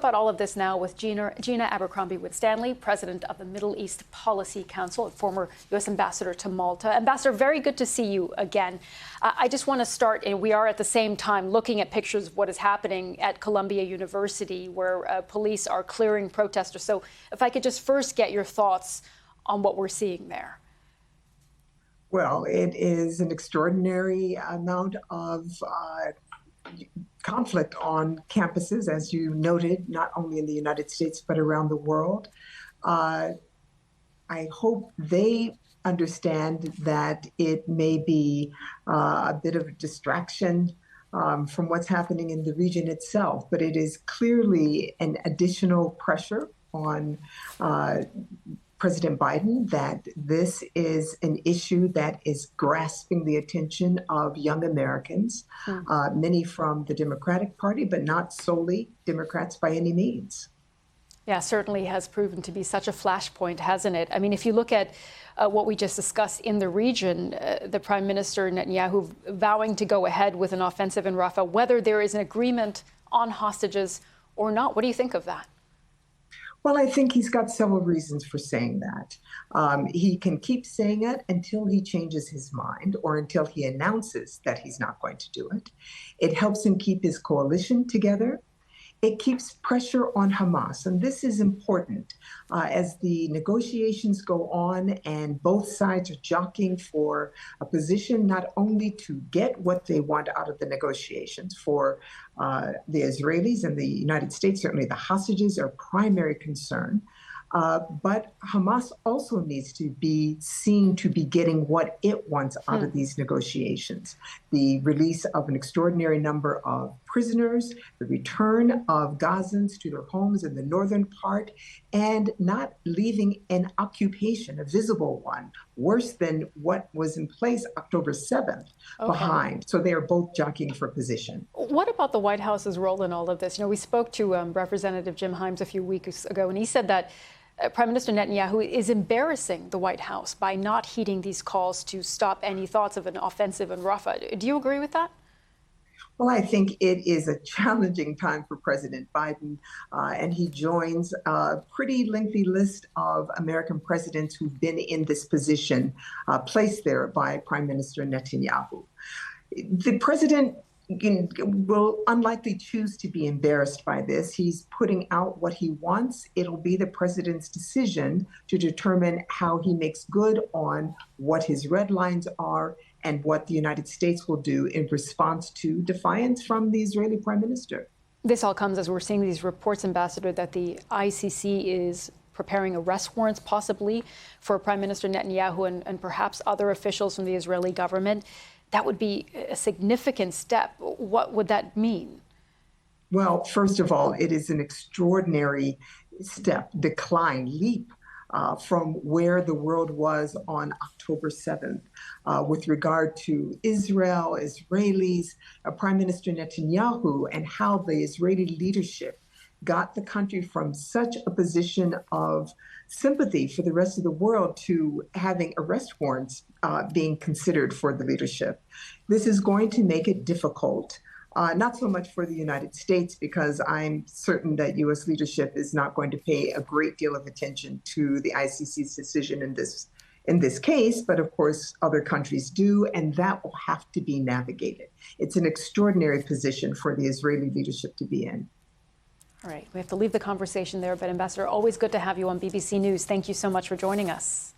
About all of this now with Gina Abercrombie-Winstanley, president of the Middle East Policy Council and former U.S. ambassador to Malta. Ambassador, very good to see you again. I just want to start, and we are at the same time looking at pictures of what is happening at Columbia University, where police are clearing protesters. So if I could just first get your thoughts on what we're seeing there. Well, it is an extraordinary amount of conflict on campuses, as you noted, not only in the United States, but around the world. I hope they understand that it may be a bit of a distraction from what's happening in the region itself, but it is clearly an additional pressure on President Biden that this is an issue that is grasping the attention of young Americans, many from the Democratic Party, but not solely Democrats by any means. Yeah, certainly has proven to be such a flashpoint, hasn't it? I mean, if you look at what we just discussed in the region, the Prime Minister Netanyahu vowing to go ahead with an offensive in Rafah, whether there is an agreement on hostages or not. What do you think of that? Well, I think he's got several reasons for saying that. He can keep saying it until he changes his mind or until he announces that he's not going to do it. It helps him keep his coalition together. It keeps pressure on Hamas, and this is important as the negotiations go on and both sides are jockeying for a position not only to get what they want out of the negotiations for the Israelis and the United States. Certainly the hostages are primary concern. But Hamas also needs to be seen to be getting what it wants out of these negotiations. The release of an extraordinary number of prisoners, the return of Gazans to their homes in the northern part, and not leaving an occupation, a visible one, worse than what was in place October 7th behind. So they are both jockeying for position. What about the White House's role in all of this? You know, we spoke to Representative Jim Himes a few weeks ago, and he said that Prime Minister Netanyahu is embarrassing the White House by not heeding these calls to stop any thoughts of an offensive in Rafah. Do you agree with that? Well, I think it is a challenging time for President Biden, and he joins a pretty lengthy list of American presidents who've been in this position, placed there by Prime Minister Netanyahu. The president will unlikely choose to be embarrassed by this. He's putting out what he wants. It'll be the president's decision to determine how he makes good on what his red lines are and what the United States will do in response to defiance from the Israeli prime minister. This all comes as we're seeing these reports, Ambassador, that the ICC is preparing arrest warrants possibly for Prime Minister Netanyahu and perhaps other officials from the Israeli government. That would be a significant step. What would that mean? Well, first of all, it is an extraordinary step, leap from where the world was on October 7th with regard to Israel, Israelis, Prime Minister Netanyahu, and how the Israeli leadership got the country from such a position of sympathy for the rest of the world to having arrest warrants being considered for the leadership. This is going to make it difficult, not so much for the United States, because I'm certain that U.S. leadership is not going to pay a great deal of attention to the ICC's decision in this case, but of course other countries do, and that will have to be navigated. It's an extraordinary position for the Israeli leadership to be in. All right, we have to leave the conversation there, but Ambassador, always good to have you on BBC News. Thank you so much for joining us.